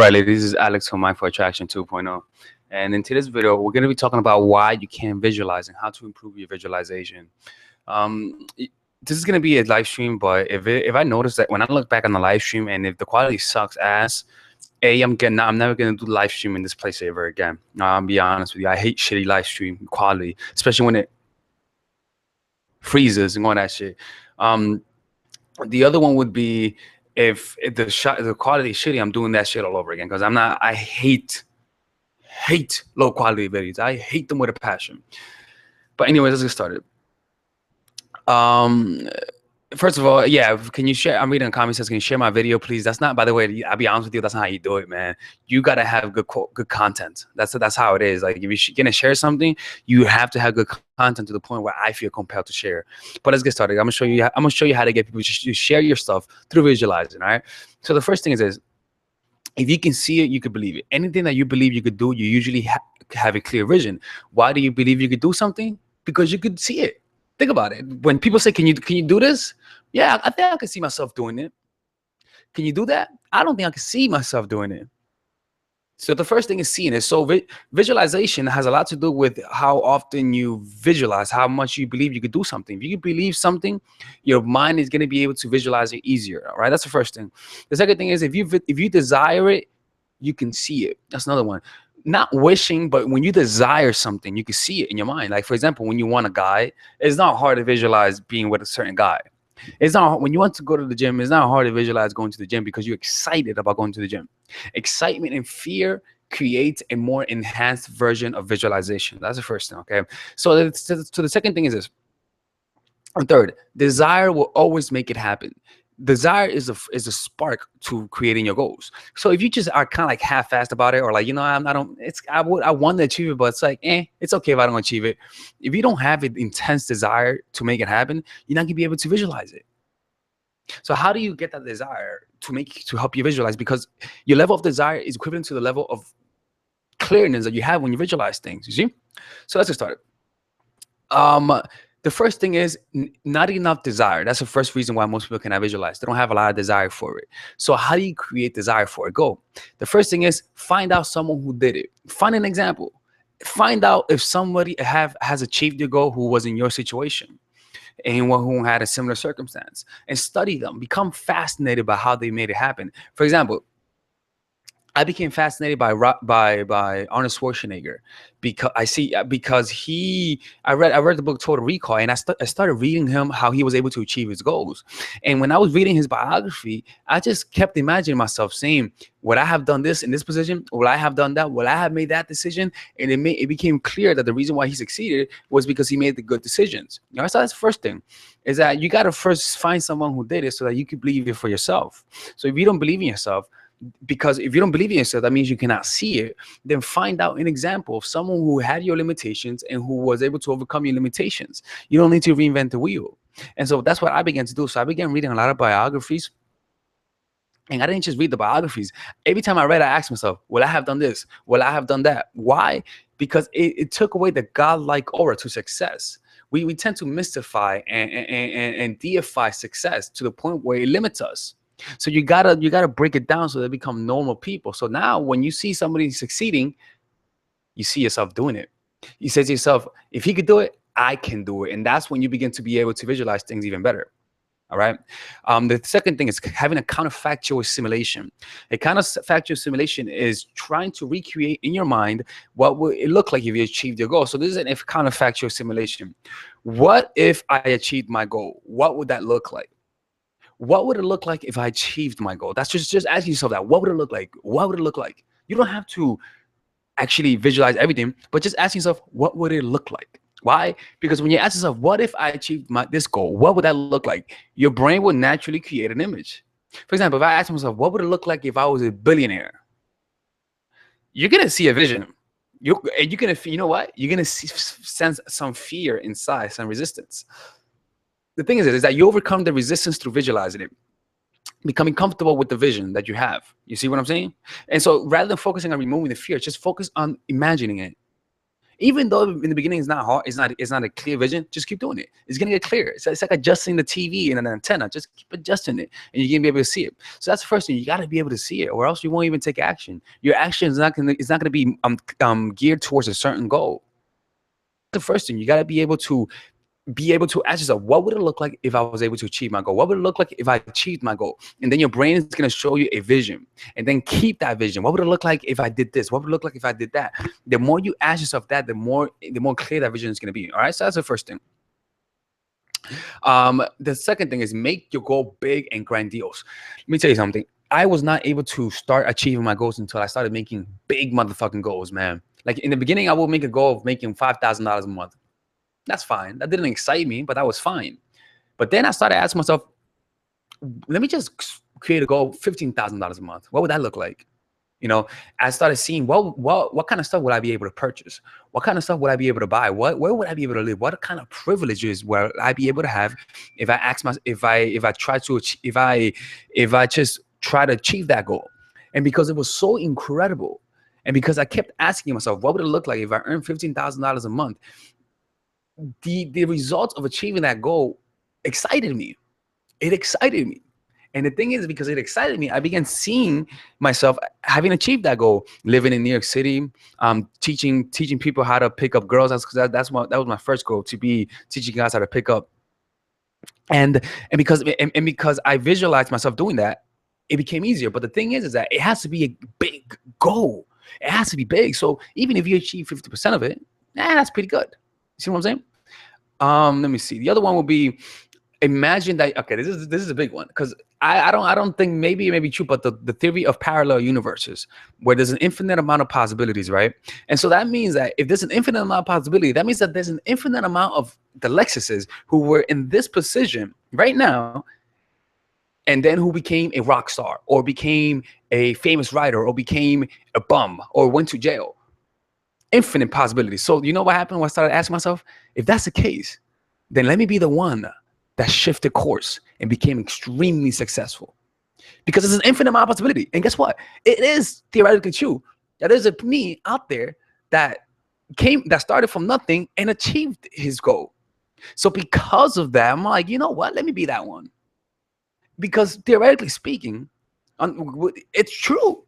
right, ladies, this is Alex from Mindful Attraction 2.0. And in today's video, we're going to be talking about why you can't visualize and how to improve your visualization. This is going to be a live stream, but if I notice that when I look back on the live stream and if the quality sucks ass, I'm never going to do live stream in this place ever again. I'll be honest with you. I hate shitty live stream quality, especially when it freezes and all that shit. The other one would be if the quality is shitty, I'm doing that shit all over again because I hate low quality videos. I hate them with a passion. But anyways, let's get started. First of all, yeah, can you share? I'm reading the comment says, can you share my video, please? That's not, by the way, I'll be honest with you, that's not how you do it, man. You gotta have good content. That's how it is. Like if you're gonna share something, you have to have good content to the point where I feel compelled to share. But let's get started. I'm gonna show you how to get people to share your stuff through visualizing. All right. So the first thing is this: if you can see it, you could believe it. Anything that you believe you could do, you usually have a clear vision. Why do you believe you could do something? Because you could see it. Think about it. When people say, can you do this? Yeah, I think I can see myself doing it. Can you do that? I don't think I can see myself doing it. So the first thing is seeing it. So visualization has a lot to do with how often you visualize, how much you believe you could do something. If you believe something, your mind is going to be able to visualize it easier. All right, that's the first thing. The second thing is if you desire it, you can see it. That's another one. Not wishing, but when you desire something, you can see it in your mind. Like for example, when you want a guy, it's not hard to visualize being with a certain guy. It's not when you want to go to the gym. It's not hard to visualize going to the gym because you're excited about going to the gym. Excitement and fear creates a more enhanced version of visualization. That's the first thing. Okay. So the second thing is this. And third, desire will always make it happen. Desire is a spark to creating your goals. So if you just are kind of like half-assed about it, or like, I want to achieve it, but it's like, it's okay if I don't achieve it. If you don't have an intense desire to make it happen, you're not gonna be able to visualize it. So how do you get that desire to help you visualize? Because your level of desire is equivalent to the level of clearness that you have when you visualize things. You see? So let's get started. The first thing is not enough desire. That's the first reason why most people cannot visualize. They don't have a lot of desire for it. So how do you create desire for it? Go. The first thing is find out someone who did it. Find an example. Find out if somebody has achieved your goal who was in your situation, anyone who had a similar circumstance, and study them. Become fascinated by how they made it happen. For example, I became fascinated by Arnold Schwarzenegger because I read the book Total Recall, and I started reading him how he was able to achieve his goals. And when I was reading his biography, I just kept imagining myself saying, would I have done this in this position? Would I have done that? Would I have made that decision? And it became clear that the reason why he succeeded was because he made the good decisions. So that's the first thing, is that you got to first find someone who did it so that you can believe it for yourself. So if you don't believe in yourself, because if you don't believe in yourself, that means you cannot see it, then find out an example of someone who had your limitations and who was able to overcome your limitations. You don't need to reinvent the wheel. And so that's what I began to do. So I began reading a lot of biographies. And I didn't just read the biographies. Every time I read, I asked myself, will I have done this? Will I have done that? Why? Because it took away the godlike aura to success. We tend to mystify and deify success to the point where it limits us. So you gotta break it down so they become normal people. So now when you see somebody succeeding, you see yourself doing it. You say to yourself, if he could do it, I can do it. And that's when you begin to be able to visualize things even better. All right. The second thing is having a counterfactual simulation. A counterfactual simulation is trying to recreate in your mind what would it look like if you achieved your goal. So this is a counterfactual simulation. What if I achieved my goal? What would that look like? What would it look like if I achieved my goal? That's just asking yourself that. What would it look like? What would it look like? You don't have to actually visualize everything, but just ask yourself, what would it look like? Why? Because when you ask yourself, what if I achieved this goal? What would that look like? Your brain will naturally create an image. For example, if I ask myself, what would it look like if I was a billionaire? You're going to see a vision. You're going to, you know what? You're going to sense some fear inside, some resistance. The thing is that you overcome the resistance through visualizing it, becoming comfortable with the vision that you have. You see what I'm saying? And so rather than focusing on removing the fear, just focus on imagining it. Even though in the beginning it's not hard, it's not a clear vision, just keep doing it. It's gonna get clearer. It's like adjusting the TV and an antenna. Just keep adjusting it, and you're gonna be able to see it. So that's the first thing. You gotta be able to see it, or else you won't even take action. Your action is not gonna be geared towards a certain goal. The first thing, you gotta be able to ask yourself, what would it look like if I was able to achieve my goal? What would it look like if I achieved my goal? And then your brain is going to show you a vision, and then keep that vision. What would it look like if I did this? What would it look like if I did that? The more you ask yourself that, the more clear that vision is going to be. All right. So that's the first thing. The second thing is make your goal big and grandiose. Let me tell you something. I was not able to start achieving my goals until I started making big motherfucking goals, man. Like in the beginning, I would make a goal of making $5,000 a month. That's fine. That didn't excite me, but that was fine. But then I started asking myself, let me just create a goal, $15,000 a month. What would that look like? You know, I started seeing what kind of stuff would I be able to purchase? What kind of stuff would I be able to buy? Where would I be able to live? What kind of privileges would I be able to have if I ask myself, if I just try to achieve that goal? And because it was so incredible, and because I kept asking myself, what would it look like if I earned $15,000 a month? The results of achieving that goal excited me. It excited me. And the thing is, because it excited me, I began seeing myself having achieved that goal, living in New York City, teaching people how to pick up girls. That was my first goal, to be teaching guys how to pick up. And because I visualized myself doing that, it became easier. But the thing is that it has to be a big goal. It has to be big. So even if you achieve 50% of it, that's pretty good. You see what I'm saying? Let me see. The other one will be, imagine that. Okay, this is a big one, because I don't think, maybe it may be true, but the theory of parallel universes, where there's an infinite amount of possibilities, right? And so that means that if there's an infinite amount of possibility, that means that there's an infinite amount of the Lexuses who were in this position right now, and then who became a rock star, or became a famous writer, or became a bum, or went to jail. Infinite possibilities. So you know what happened when I started asking myself, if that's the case, then let me be the one that shifted course and became extremely successful. Because there's an infinite amount of possibility. And guess what? It is theoretically true that there's a me out there that started from nothing and achieved his goal. So because of that, I'm like, you know what? Let me be that one. Because theoretically speaking, it's true.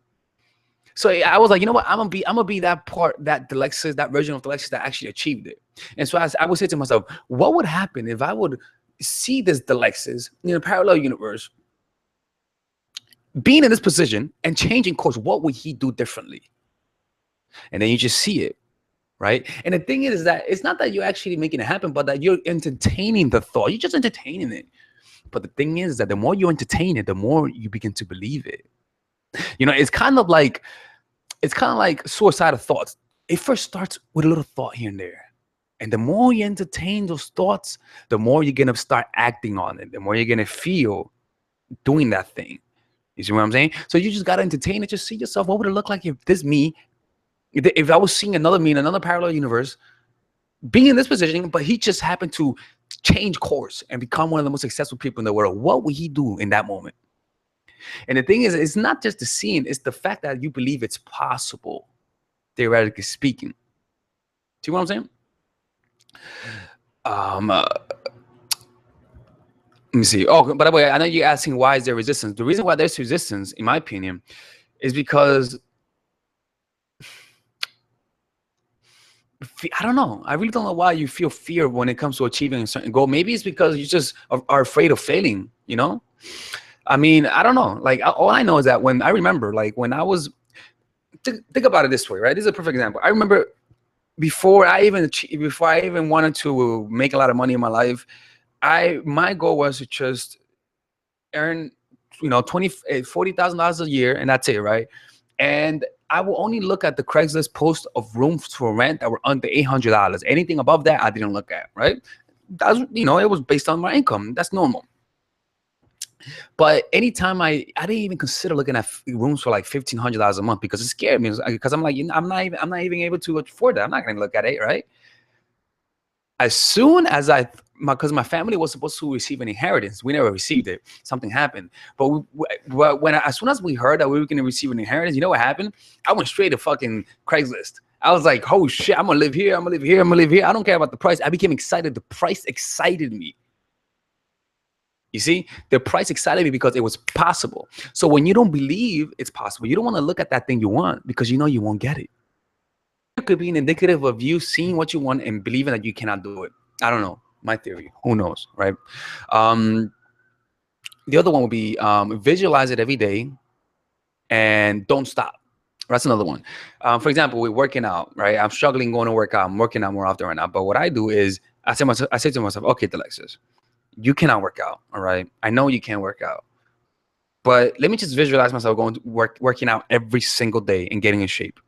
So I was like, you know what? I'm gonna be that part, that Lexus, that version of the Lexus that actually achieved it. And so I would say to myself, what would happen if I would see this Lexus in a parallel universe, being in this position and changing course? What would he do differently? And then you just see it, right? And the thing is that it's not that you're actually making it happen, but that you're entertaining the thought. You're just entertaining it. But the thing is that the more you entertain it, the more you begin to believe it. You know, it's kind of like suicidal thoughts. It first starts with a little thought here and there. And the more you entertain those thoughts, the more you're going to start acting on it. The more you're going to feel doing that thing. You see what I'm saying? So you just got to entertain it. Just see yourself. What would it look like if if I was seeing another me in another parallel universe, being in this position, but he just happened to change course and become one of the most successful people in the world? What would he do in that moment? And the thing is, it's not just the scene, it's the fact that you believe it's possible, theoretically speaking. See what I'm saying? Let me see. Oh, by the way, I know you're asking, why is there resistance? The reason why there's resistance, in my opinion, is because I don't know. I really don't know why you feel fear when it comes to achieving a certain goal. Maybe it's because you just are afraid of failing, you know? I mean, I don't know. Like, all I know is that when I remember, like, when I was, think about it this way, right? This is a perfect example. I remember before I even wanted to make a lot of money in my life, my goal was to just earn, $40,000 a year, and that's it, right? And I will only look at the Craigslist post of rooms for rent that were under $800. Anything above that, I didn't look at, right? That's, it was based on my income. That's normal. But anytime I didn't even consider looking at rooms for like $1,500 a month, because it scared me. Because I'm like, I'm not even able to afford that. I'm not going to look at it, right? As soon as because my family was supposed to receive an inheritance, we never received it. Something happened. But as soon as we heard that we were going to receive an inheritance, you know what happened? I went straight to fucking Craigslist. I was like, oh shit, I'm gonna live here, I'm gonna live here, I'm gonna live here. I don't care about the price. I became excited. The price excited me. You see, the price excited me because it was possible. So when you don't believe it's possible, you don't want to look at that thing you want because you know you won't get it. It could be an indicative of you seeing what you want and believing that you cannot do it. I don't know. My theory. Who knows, right? The other one would be visualize it every day and don't stop. That's another one. For example, we're working out, right? I'm struggling going to work out. I'm working out more often right now. But what I do is I say to myself, okay, Alexis, you cannot work out. All right. I know you can't work out. But let me just visualize myself going to working out every single day and getting in shape.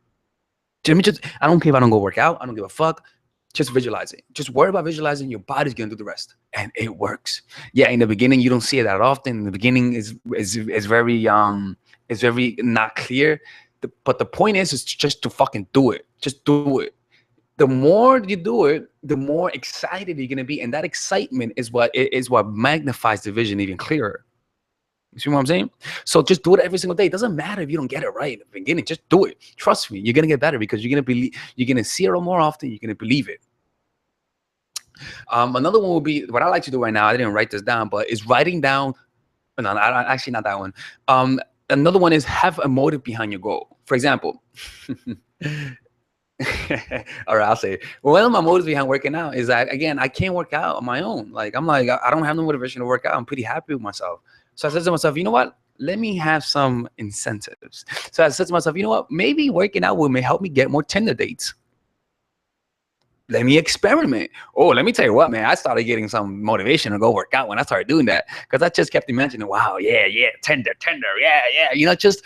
I don't care if I don't go work out. I don't give a fuck. Just visualize it. Just worry about visualizing. Your body's gonna do the rest, and it works. Yeah, in the beginning you don't see it that often. In the beginning is very not clear. But the point is just to fucking do it. Just do it. The more you do it, the more excited you're gonna be, and that excitement is what magnifies the vision even clearer. You see what I'm saying? So just do it every single day. It doesn't matter if you don't get it right in the beginning. Just do it. Trust me, you're gonna get better because you're gonna see it more often. You're gonna believe it. Another one would be what I like to do right now. I didn't write this down, but is writing down. No, actually not that one. Another one is have a motive behind your goal. For example, all right, I'll say it. One of my motives behind working out is that, again, I can't work out on my own. Like, I'm like, I don't have no motivation to work out. I'm pretty happy with myself. So I said to myself, you know what? Let me have some incentives. So I said to myself, you know what? Maybe working out may help me get more Tinder dates. Let me experiment. Oh, let me tell you what, man. I started getting some motivation to go work out when I started doing that, because I just kept imagining, wow, yeah, Tinder, yeah. You know, just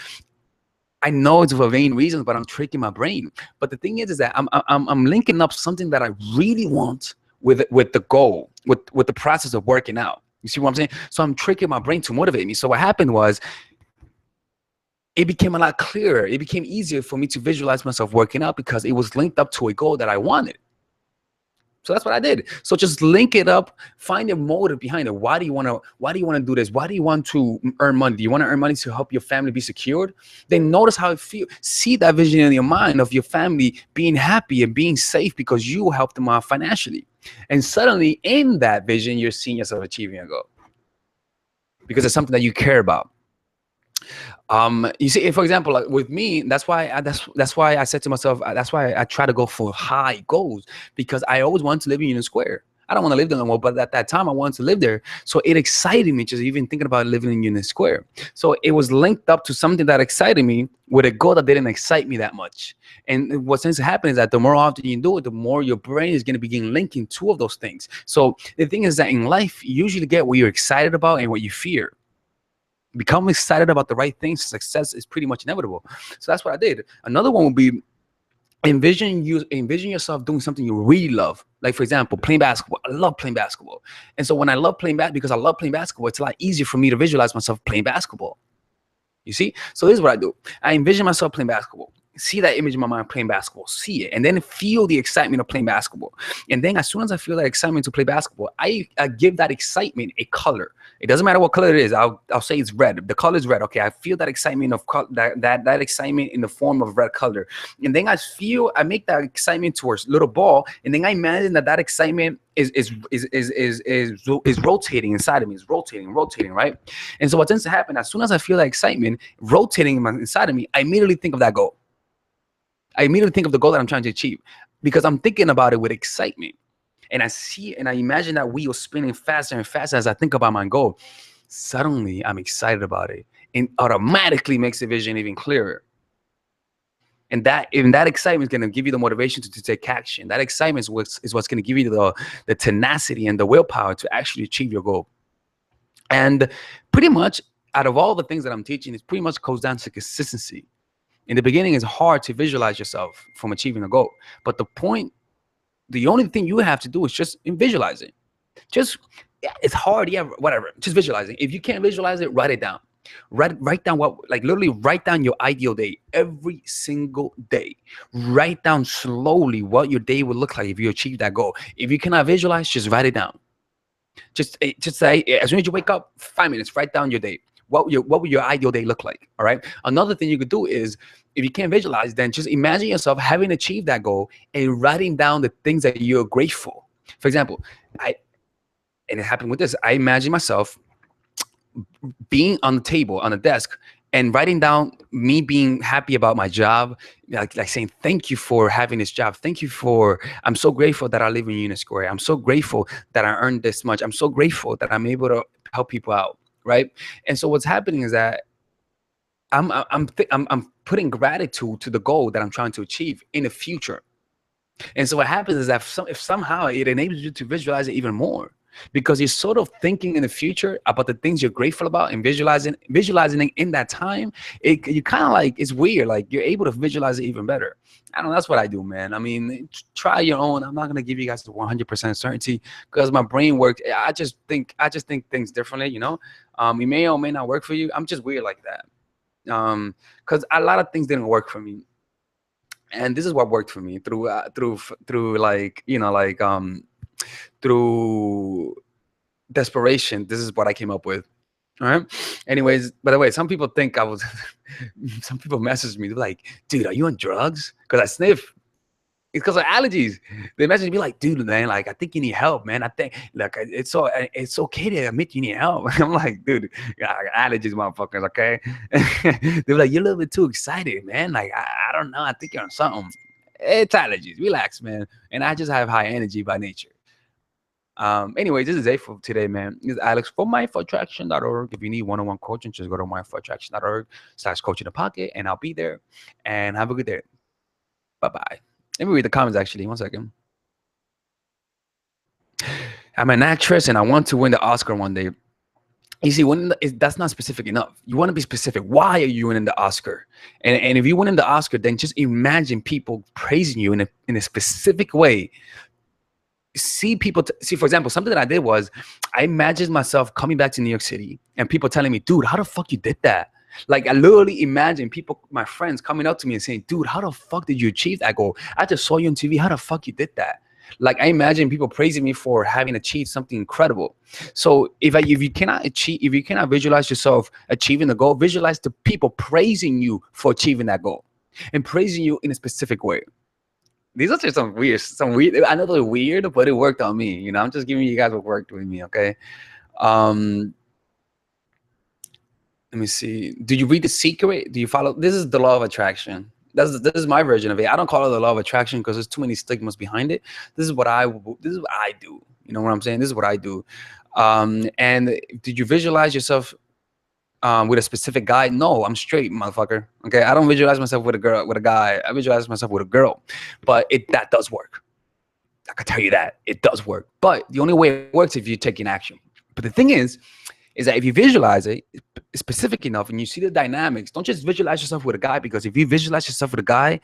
I know it's for vain reasons, but I'm tricking my brain. But the thing is that I'm linking up something that I really want with the goal, with the process of working out. You see what I'm saying? So I'm tricking my brain to motivate me. So what happened was, it became a lot clearer. It became easier for me to visualize myself working out because it was linked up to a goal that I wanted. So that's what I did. So just link it up, find a motive behind it. Why do you want to do this? Why do you want to earn money? Do you want to earn money to help your family be secured? Then notice how it feels. See that vision in your mind of your family being happy and being safe because you helped them out financially. And suddenly in that vision, you're seeing yourself achieving a goal because it's something that you care about. You see, for example, like with me, that's why I said to myself, that's why I try to go for high goals, because I always wanted to live in Union Square. I don't want to live there no more, but at that time I wanted to live there. So it excited me just even thinking about living in Union Square. So it was linked up to something that excited me with a goal that didn't excite me that much. And what tends to happen is that the more often you do it, the more your brain is going to begin linking two of those things. So the thing is that in life, you usually get what you're excited about and what you fear. Become excited about the right things. Success is pretty much inevitable. So that's what I did. Another one would be envision yourself doing something you really love. Like, for example, playing basketball. I love playing basketball. And so when I love playing because I love playing basketball, it's a lot easier for me to visualize myself playing basketball. You see? So this is what I do. I envision myself playing basketball. See that image in my mind playing basketball, see it, and then feel the excitement of playing basketball. And then as soon as I feel that excitement to play basketball, I give that excitement a color. It doesn't matter what color it is. I'll say it's red. The color is red. Okay, I feel that excitement of that excitement in the form of red color. And then I make that excitement towards little ball, and then I imagine that excitement is rotating inside of me. It's rotating, right? And so what tends to happen, as soon as I feel that excitement rotating inside of me, I immediately think of that goal. I immediately think of the goal that I'm trying to achieve because I'm thinking about it with excitement. And I see and I imagine that wheel spinning faster and faster as I think about my goal. Suddenly, I'm excited about it, and automatically makes the vision even clearer. And that excitement is going to give you the motivation to take action. That excitement is what's going to give you the tenacity and the willpower to actually achieve your goal. And pretty much, out of all the things that I'm teaching, it pretty much goes down to consistency. In the beginning, it's hard to visualize yourself from achieving a goal. But the only thing you have to do is just visualize it. It's hard, yeah, whatever. Just visualize it. If you can't visualize it, write it down. Write down literally write down your ideal day every single day. Write down slowly what your day would look like if you achieve that goal. If you cannot visualize, just write it down. Just say, as soon as you wake up, 5 minutes, write down your day. what would your ideal day look like? All right. Another thing you could do is, if you can't visualize, then just imagine yourself having achieved that goal and writing down the things that you're grateful. For example, I and it happened with this. I imagine myself being on the table, on the desk, and writing down me being happy about my job, like saying thank you for having this job, thank you for, I'm so grateful that I live in Unit Square, I'm so grateful that I earned this much, I'm so grateful that I'm able to help people out, right? And so what's happening is that I'm putting gratitude to the goal that I'm trying to achieve in the future. And so what happens is that if somehow it enables you to visualize it even more, because you're sort of thinking in the future about the things you're grateful about and visualizing it in that time, you kind of like, it's weird. Like you're able to visualize it even better. I don't know. That's what I do, man. I mean, try your own. I'm not going to give you guys the 100% certainty because my brain works. I just think things differently, you know? It may or may not work for you. I'm just weird like that. Because a lot of things didn't work for me. And this is what worked for me through like, you know, like through desperation. This is what I came up with. All right. Anyways, by the way, some people think I was some people message me, they're like, dude, are you on drugs? Because I sniff. It's because of allergies. They message me like, dude, man, like I think you need help, man. I think like it's okay to admit you need help. I'm like, dude, yeah, I got allergies, motherfuckers, okay? They're like, you're a little bit too excited, man. Like, I don't know. I think you're on something. It's allergies. Relax, man. And I just have high energy by nature. Anyway, this is it for today, man. This is Alex for mindforattraction.org. If you need one-on-one coaching, just go to mindforattraction.org/coach in the pocket, and I'll be there. And have a good day. Bye-bye. Let me read the comments actually. 1 second. I'm an actress and I want to win the Oscar one day. You see, that's not specific enough. You want to be specific. Why are you winning the Oscar? And if you win the Oscar, then just imagine people praising you in a specific way. See people, see, for example, something that I did was I imagined myself coming back to New York City and people telling me, dude, how the fuck you did that? Like I literally imagine people, my friends coming up to me and saying, dude, how the fuck did you achieve that goal? I just saw you on TV. How the fuck you did that? Like I imagine people praising me for having achieved something incredible. So if you cannot visualize yourself achieving the goal, visualize the people praising you for achieving that goal and praising you in a specific way. These are just some weird. I know they're weird, but it worked on me. You know, I'm just giving you guys what worked with me. Okay. Let me see. Do you read The Secret? Do you follow? This is the law of attraction. This is my version of it. I don't call it the law of attraction because there's too many stigmas behind it. This is what I do. You know what I'm saying? This is what I do. And did you visualize yourself with a specific guy? No, I'm straight, motherfucker. Okay, I don't visualize myself with a guy. I visualize myself with a girl, but that does work. I can tell you that it does work. But the only way it works if you're taking action. But the thing is that if you visualize it specific enough and you see the dynamics, don't just visualize yourself with a guy, because if you visualize yourself with a guy,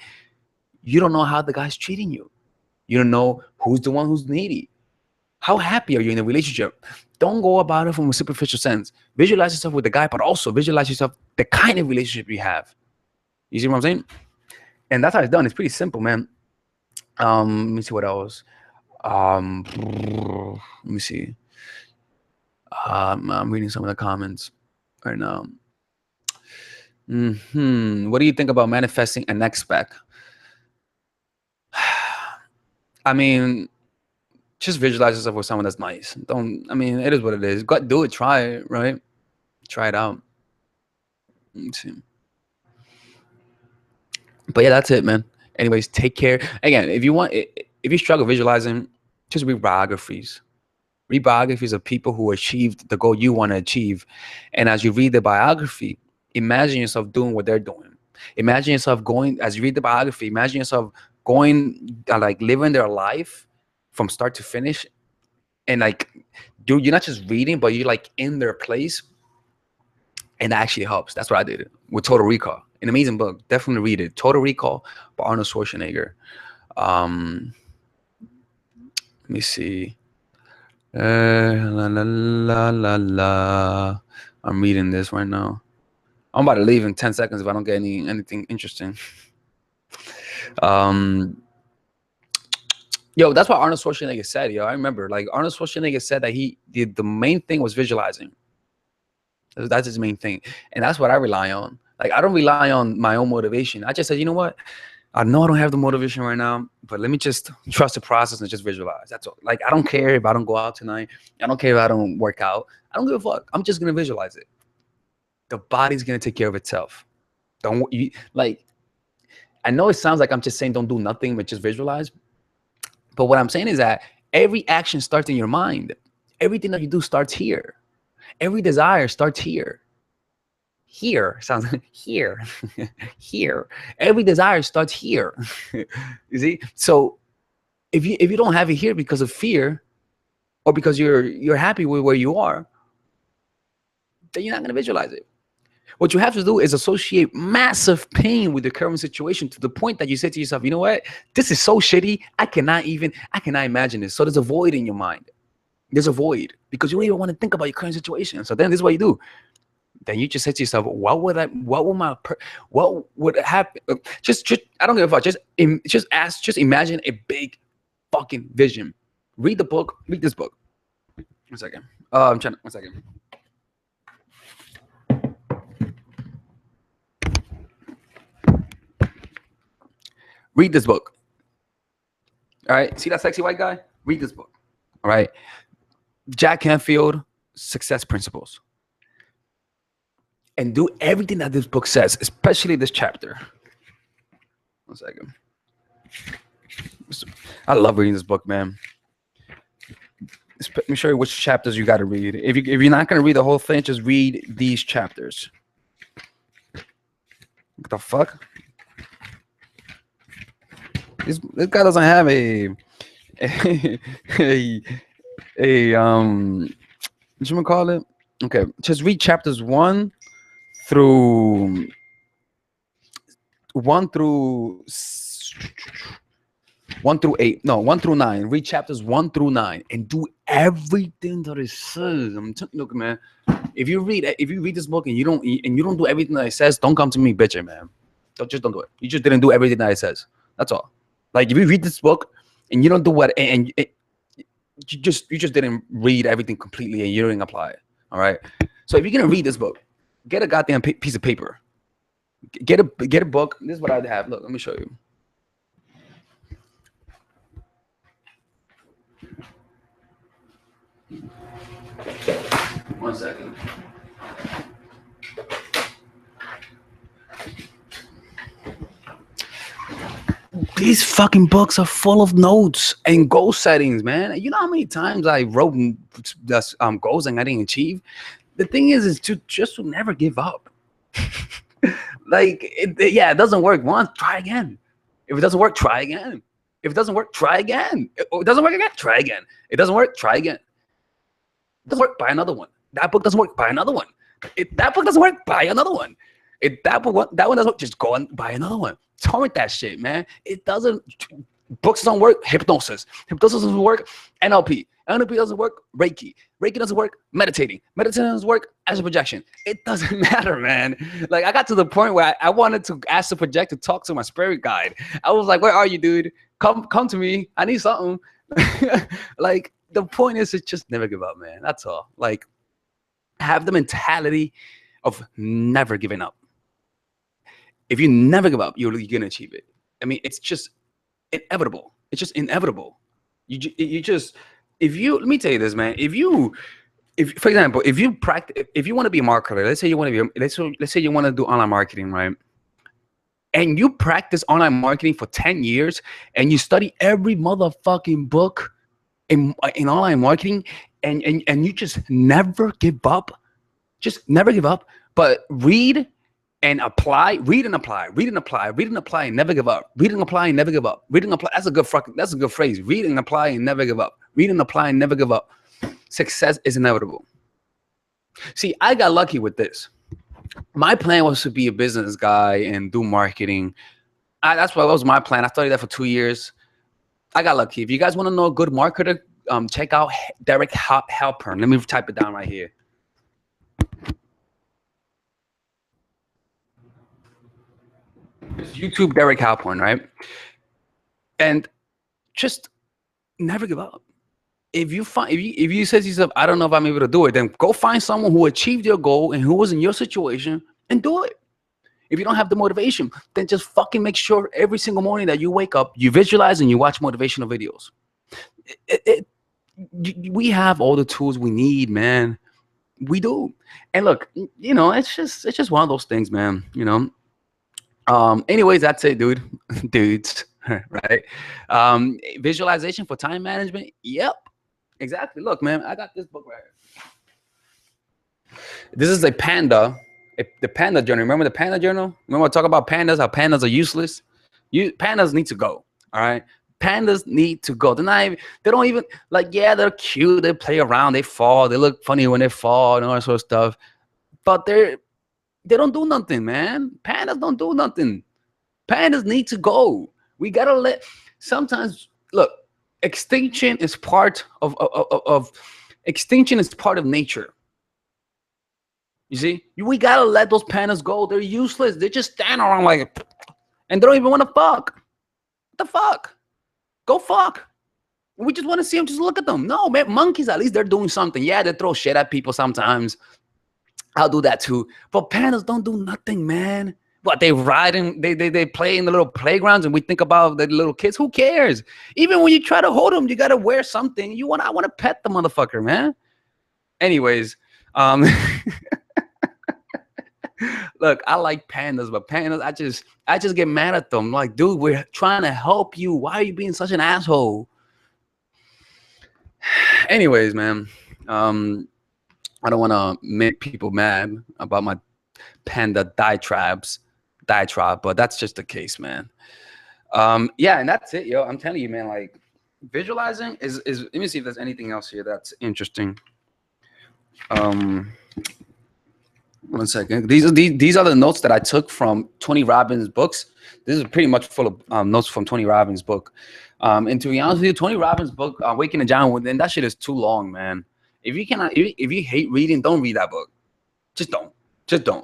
you don't know how the guy's treating you. You don't know who's the one who's needy. How happy are you in a relationship? Don't go about it from a superficial sense. Visualize yourself with the guy, but also visualize yourself the kind of relationship you have. You see what I'm saying? And that's how it's done. It's pretty simple, man. Let me see what else. Let me see. I'm reading some of the comments right now. What do you think about manifesting an expect? I mean, just visualize yourself with someone that's nice. I mean, it is what it is. Go do it, try it, right? Try it out. Let's see. But yeah, that's it, man. Anyways, take care. Again, if you struggle visualizing, just read biographies. Read biographies of people who achieved the goal you want to achieve. And as you read the biography, imagine yourself doing what they're doing. Imagine yourself going, as you read the biography, imagine yourself going, like living their life from start to finish. And like, dude, you're not just reading, but you're like in their place. And that actually helps. That's what I did with Total Recall. An amazing book. Definitely read it. Total Recall by Arnold Schwarzenegger. Let me see. La, la, la, la, la. I'm reading this right now. I'm about to leave in 10 seconds if I don't get anything interesting. Yo, that's what Arnold Schwarzenegger said, yo. I remember, like, Arnold Schwarzenegger said that the main thing was visualizing. That's his main thing. And that's what I rely on. Like, I don't rely on my own motivation. I just said, you know what? I know I don't have the motivation right now, but let me just trust the process and just visualize. That's all. Like, I don't care if I don't go out tonight. I don't care if I don't work out. I don't give a fuck. I'm just gonna visualize it. The body's gonna take care of itself. Don't you like? I know it sounds like I'm just saying don't do nothing, but just visualize. But what I'm saying is that every action starts in your mind. Everything that you do starts here. Every desire starts here. Here sounds like here. Here. Every desire starts here. You see? So if you don't have it here because of fear, or because you're happy with where you are, then you're not gonna visualize it. What you have to do is associate massive pain with the current situation to the point that you say to yourself, you know what? This is so shitty. I cannot imagine this. So there's a void in your mind. There's a void because you don't even want to think about your current situation. So then this is what you do. Then you just say to yourself, what would happen? Just I don't give a fuck. Just imagine a big fucking vision. Read the book. Read this book. One second. One second. Read this book. All right. See that sexy white guy? Read this book. All right. Jack Canfield, Success Principles. And do everything that this book says, especially this chapter. One second. I love reading this book, man. Let me show you which chapters you got to read. If you're not going to read the whole thing, just read these chapters. What the fuck? This guy doesn't have a what you call it? Okay, just read chapters 1 through 1 through 8. No, 1 through 9. Read chapters 1 through 9 and do everything that it says. I'm telling you, look, man. If you read this book and you don't do everything that it says, don't come to me bitching, man. Don't do it. You just didn't do everything that it says. That's all. Like, if you read this book and you don't do what you just didn't read everything completely and you didn't apply it. All right. So if you're gonna read this book, get a goddamn piece of paper. Get a book. This is what I'd have. Look, let me show you. One second. These fucking books are full of notes and goal settings, man. You know how many times I wrote goals and I didn't achieve? The thing is to never give up. Like, it doesn't work once, try again. If it doesn't work, try again. If it doesn't work, try again. It doesn't work again, try again. It doesn't work, try again. It doesn't work, buy another one. That book doesn't work, buy another one. That book doesn't work, buy another one. That one doesn't work, just go and buy another one. Torrent that shit, man. It doesn't. Books don't work. Hypnosis doesn't work. NLP doesn't work. Reiki doesn't work. Meditating doesn't work. Astral projection. It doesn't matter, man. Like, I got to the point where I wanted to ask the project to talk to my spirit guide. I was like, "Where are you, dude? Come to me. I need something." Like, the point is to just never give up, man. That's all. Like, have the mentality of never giving up. If you never give up, you're gonna achieve it. I mean, it's just inevitable. It's just inevitable. Let me tell you this, man. For example, if you want to be a marketer, let's say you want to do online marketing, right? And you practice online marketing for 10 years and you study every motherfucking book in online marketing and you just never give up. Just never give up, but read and apply, read and apply, read and apply, read and apply, and never give up. Read and apply and never give up. Read and apply. That's a good phrase. Read and apply and never give up. Read and apply and never give up. Success is inevitable. See, I got lucky with this. My plan was to be a business guy and do marketing. That was my plan. I studied that for 2 years. I got lucky. If you guys want to know a good marketer, check out Derek Halpern. Let me type it down right here. YouTube Derek Halpern, right? And just never give up. if you say to yourself, I don't know if I'm able to do it, then go find someone who achieved your goal and who was in your situation and do it. If you don't have the motivation, then just fucking make sure every single morning that you wake up, you visualize and you watch motivational videos. We have all the tools we need, man. We do. And look, it's just one of those things, man. Anyways, that's it, dudes. Right. Visualization for time management. Yep. Exactly. Look, man, I got this book right here. This is a panda, the panda journal. Remember the panda journal? Remember I talk about pandas, how pandas are useless? Pandas need to go. All right. Pandas need to go. They don't even like, yeah, they're cute. They play around, they fall, they look funny when they fall and all that sort of stuff. But they don't do nothing, man. Pandas don't do nothing. Pandas need to go. We gotta sometimes look, extinction is part of extinction is part of nature. You see, we gotta let those pandas go. They're useless. They just stand around like, and they don't even want to fuck. What the fuck? Go fuck. We just want to see them. Just look at them. No, man. Monkeys, at least they're doing something. Yeah, they throw shit at people sometimes. I'll do that too. But pandas don't do nothing, man. What, they ride and they play in the little playgrounds, and we think about the little kids. Who cares? Even when you try to hold them, you gotta wear something. I want to pet the motherfucker, man. Anyways, look, I like pandas, but pandas, I just get mad at them. Like, dude, we're trying to help you. Why are you being such an asshole? Anyways, man, I don't want to make people mad about my panda diatribe, but that's just the case, man. Yeah, and that's it, yo. I'm telling you, man, like visualizing is let me see if there's anything else here that's interesting. One second. These are the notes that I took from Tony Robbins' books. This is pretty much full of notes from Tony Robbins' book. And to be honest with you, Tony Robbins' book, Waking the Giant Within, that shit is too long, man. If you hate reading, don't read that book. Just don't.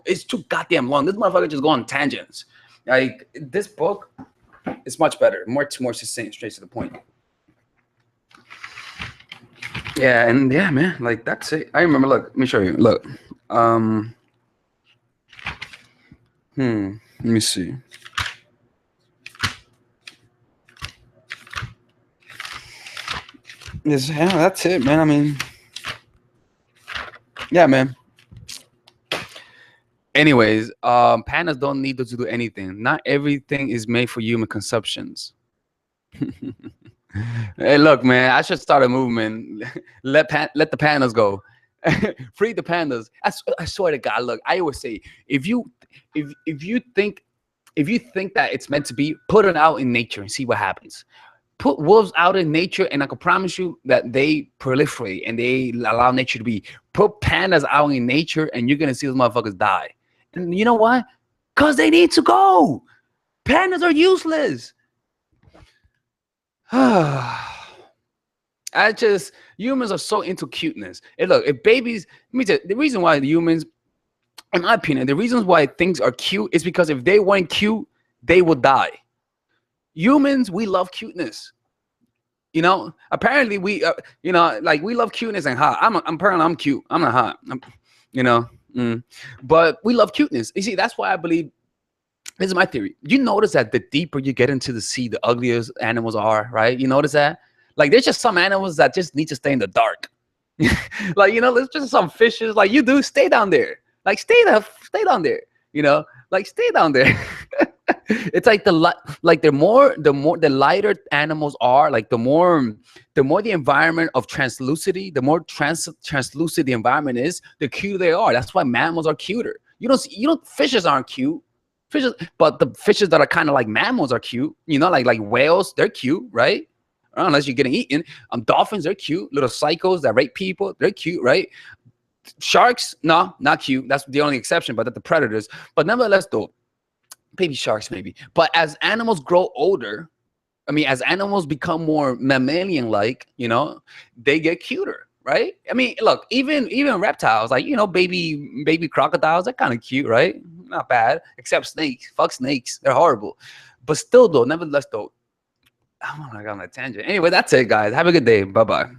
It's too goddamn long. This motherfucker just go on tangents. Like, this book is much better, more succinct, straight to the point. Yeah, and yeah, man, like that's it. I remember. Look, let me show you. Look, let me see. Yeah, that's it, man. I mean, yeah, man. Anyways, pandas don't need to do anything. Not everything is made for human consumptions. Hey, look, man, I should start a movement. Let the pandas go. Free the pandas. I swear to God, look, I always say, if you think that it's meant to be, put it out in nature and see what happens. Put wolves out in nature, and I can promise you that they proliferate and they allow nature to be. Put pandas out in nature, and you're gonna see those motherfuckers die. And you know why? Because they need to go. Pandas are useless. Humans are so into cuteness. And look, if babies, let me tell you, the reason why the humans, in my opinion, the reasons why things are cute is because if they weren't cute, they would die. Humans, we love cuteness. Apparently we, like we love cuteness and hot. I'm cute. I'm not hot. But we love cuteness. You see, that's why I believe. This is my theory. You notice that the deeper you get into the sea, the uglier animals are, right? You notice that? Like, there's just some animals that just need to stay in the dark. Like, there's just some fishes. Like, you do stay down there. Like, stay down there. Like, stay down there. It's like the lighter animals are, like the more the environment of translucidity, the more translucent the environment is, the cuter they are. That's why mammals are cuter. Fishes aren't cute. Fishes, but the fishes that are kind of like mammals are cute. Like whales, they're cute, right? Unless you're getting eaten. Dolphins, they're cute. Little psychos that rape people, they're cute, right? Sharks, no, not cute. That's the only exception, but they're the predators. But nevertheless, though, baby sharks maybe. But as animals grow older, as animals become more mammalian-like, they get cuter, right? Look, even reptiles, like baby crocodiles, they're kind of cute, right? Not bad, except snakes. Fuck snakes, they're horrible. But still, though, nevertheless, though, I'm on a tangent. Anyway, that's it, guys. Have a good day. Bye-bye.